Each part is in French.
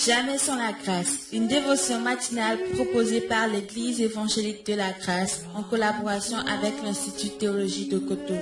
Jamais sans la grâce, une dévotion matinale proposée par l'Église évangélique de la grâce en collaboration avec l'Institut de théologie de Cotonou.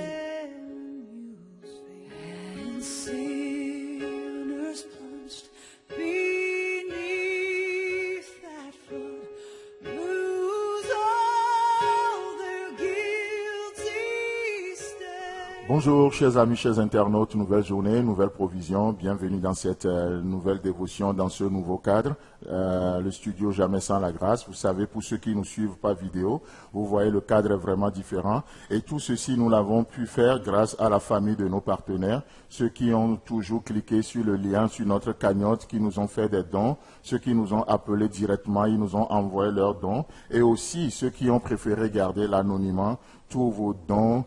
Bonjour chers amis, chers internautes, nouvelle journée, nouvelle provision, bienvenue dans cette nouvelle dévotion, dans ce nouveau cadre, le studio Jamais sans la grâce. Vous savez, pour ceux qui nous suivent par vidéo, vous voyez le cadre est vraiment différent et tout ceci nous l'avons pu faire grâce à la famille de nos partenaires, ceux qui ont toujours cliqué sur le lien, sur notre cagnotte, qui nous ont fait des dons, ceux qui nous ont appelés directement, ils nous ont envoyé leurs dons et aussi ceux qui ont préféré garder l'anonymat. Tous vos dons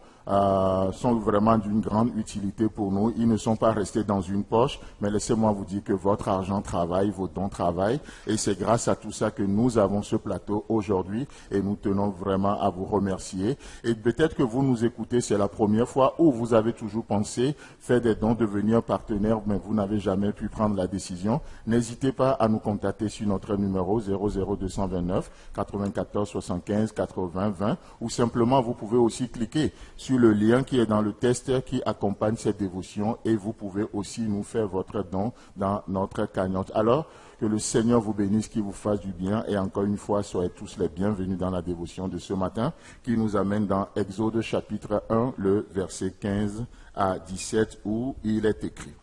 sont vraiment d'une grande utilité pour nous. Ils ne sont pas restés dans une poche, mais laissez-moi vous dire que votre argent travaille, vos dons travaillent, et c'est grâce à tout ça que nous avons ce plateau aujourd'hui, et nous tenons vraiment à vous remercier. Et peut-être que vous nous écoutez, c'est la première fois, ou vous avez toujours pensé faire des dons, devenir partenaire, mais vous n'avez jamais pu prendre la décision. N'hésitez pas à nous contacter sur notre numéro 00229 94 75 80 20, ou simplement vous pouvez aussi cliquer sur le lien qui est dans le test qui accompagne cette dévotion et vous pouvez aussi nous faire votre don dans notre cagnotte. Alors, que le Seigneur vous bénisse, qu'il vous fasse du bien et encore une fois, soyez tous les bienvenus dans la dévotion de ce matin qui nous amène dans Exode chapitre 1, le verset 15 à 17 où il est écrit.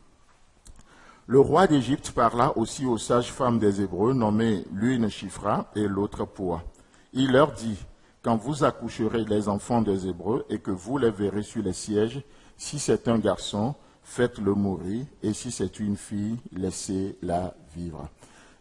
Le roi d'Égypte parla aussi aux sages-femmes des Hébreux nommées l'une Shifra et l'autre Poa. Il leur dit: quand vous accoucherez les enfants des Hébreux et que vous les verrez sur les sièges, si c'est un garçon, faites-le mourir, et si c'est une fille, laissez-la vivre.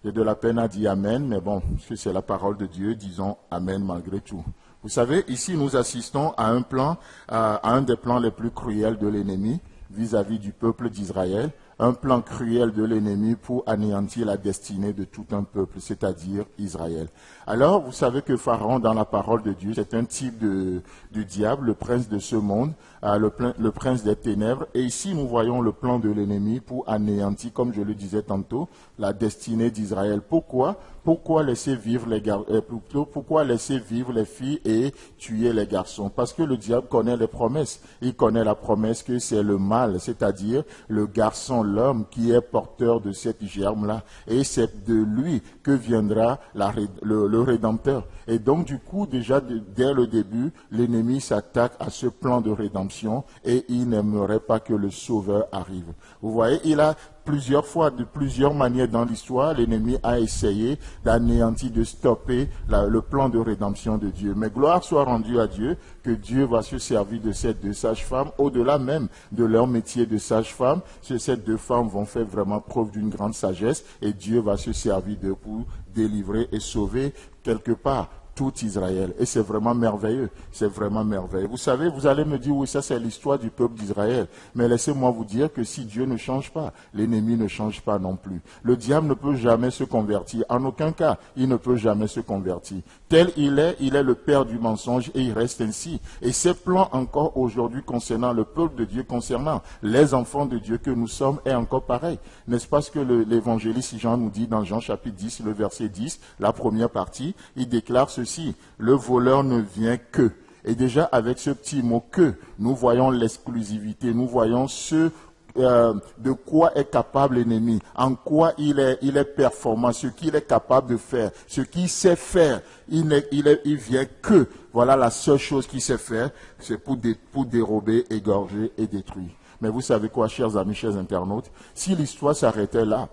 J'ai de la peine à dire Amen, mais bon, puisque c'est la parole de Dieu, disons Amen malgré tout. Vous savez, ici nous assistons à un des plans les plus cruels de l'ennemi vis-à-vis du peuple d'Israël, un plan cruel de l'ennemi pour anéantir la destinée de tout un peuple, c'est-à-dire Israël. Alors, vous savez que Pharaon, dans la parole de Dieu, c'est un type du diable, le prince de ce monde, le prince des ténèbres. Et ici, nous voyons le plan de l'ennemi pour anéantir, comme je le disais tantôt, la destinée d'Israël. Pourquoi laisser vivre pourquoi laisser vivre les filles et tuer les garçons? Parce que le diable connaît les promesses. Il connaît la promesse que c'est le mal, c'est-à-dire le garçon, l'homme qui est porteur de cette germe-là. Et c'est de lui que viendra le Rédempteur. Et donc, du coup, déjà, dès le début, l'ennemi s'attaque à ce plan de rédemption et il n'aimerait pas que le Sauveur arrive. Vous voyez, il a plusieurs fois, de plusieurs manières dans l'histoire, l'ennemi a essayé d'anéantir, de stopper le plan de rédemption de Dieu. Mais gloire soit rendue à Dieu, que Dieu va se servir de ces deux sages-femmes, au-delà même de leur métier de sage-femme. Ces deux femmes vont faire vraiment preuve d'une grande sagesse et Dieu va se servir d'eux pour délivrer et sauver quelque part tout Israël. Et c'est vraiment merveilleux. C'est vraiment merveilleux. Vous savez, vous allez me dire, oui, ça c'est l'histoire du peuple d'Israël. Mais laissez-moi vous dire que si Dieu ne change pas, l'ennemi ne change pas non plus. Le diable ne peut jamais se convertir. En aucun cas, il ne peut jamais se convertir. Tel il est le père du mensonge et il reste ainsi. Et ses plans encore aujourd'hui concernant le peuple de Dieu, concernant les enfants de Dieu que nous sommes, est encore pareil. N'est-ce pas ce que l'évangéliste Jean nous dit dans Jean chapitre 10, le verset 10, la première partie, il déclare ceci: le voleur ne vient que. Et déjà avec ce petit mot que, nous voyons l'exclusivité, nous voyons de quoi est capable l'ennemi, en quoi il est performant, ce qu'il est capable de faire, ce qu'il sait faire. Il vient que, voilà la seule chose qu'il sait faire, c'est pour dérober, égorger et détruire. Mais vous savez quoi, chers amis, chers internautes, si l'histoire s'arrêtait là,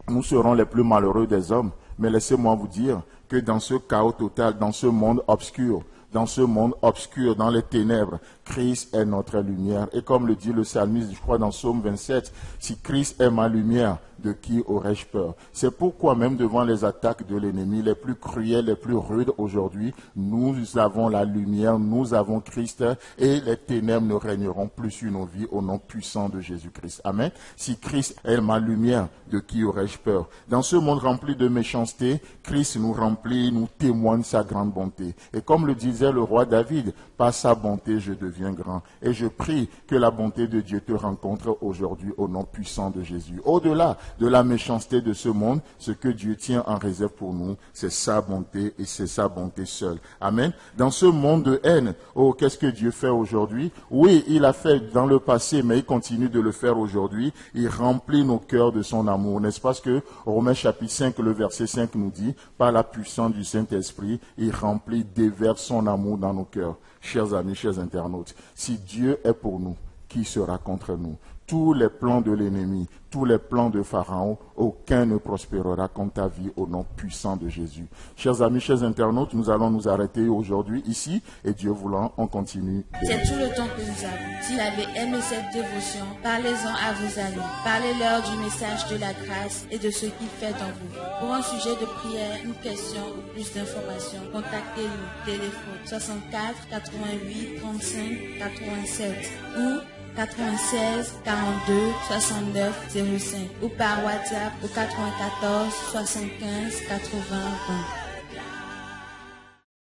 nous serons les plus malheureux des hommes. Mais laissez-moi vous dire que dans ce chaos total, dans ce monde obscur, dans les ténèbres, Christ est notre lumière. Et comme le dit le psalmiste, je crois dans Psaume 27, si Christ est ma lumière, de qui aurais-je peur? C'est pourquoi même devant les attaques de l'ennemi, les plus cruelles, les plus rudes aujourd'hui, nous avons la lumière, nous avons Christ et les ténèbres ne régneront plus sur nos vies au nom puissant de Jésus-Christ. Amen. Si Christ est ma lumière, de qui aurais-je peur? Dans ce monde rempli de méchanceté, Christ nous remplit, nous témoigne sa grande bonté. Et comme le disait le roi David, par sa bonté je deviens deviens grand. Et je prie que la bonté de Dieu te rencontre aujourd'hui au nom puissant de Jésus. Au-delà de la méchanceté de ce monde, ce que Dieu tient en réserve pour nous, c'est sa bonté et c'est sa bonté seule. Amen. Dans ce monde de haine, oh, qu'est-ce que Dieu fait aujourd'hui? Oui, il a fait dans le passé, mais il continue de le faire aujourd'hui. Il remplit nos cœurs de son amour. N'est-ce pas ce que Romains chapitre 5, le verset 5 nous dit? Par la puissance du Saint-Esprit, il remplit, déverse son amour dans nos cœurs. Chers amis, chers internautes, si Dieu est pour nous, qui sera contre nous? Tous les plans de l'ennemi, tous les plans de Pharaon, aucun ne prospérera contre ta vie au nom puissant de Jésus. Chers amis, chers internautes, nous allons nous arrêter aujourd'hui ici et Dieu voulant, on continue. C'est tout le temps que nous avons. Si vous avez aimé cette dévotion, parlez-en à vos amis. Parlez-leur du message de la grâce et de ce qu'il fait dans vous. Pour un sujet de prière, une question ou plus d'informations, contactez-nous. Téléphone 64 88 35 87 ou 96 42 69 05 ou par WhatsApp au 94 75 80 20.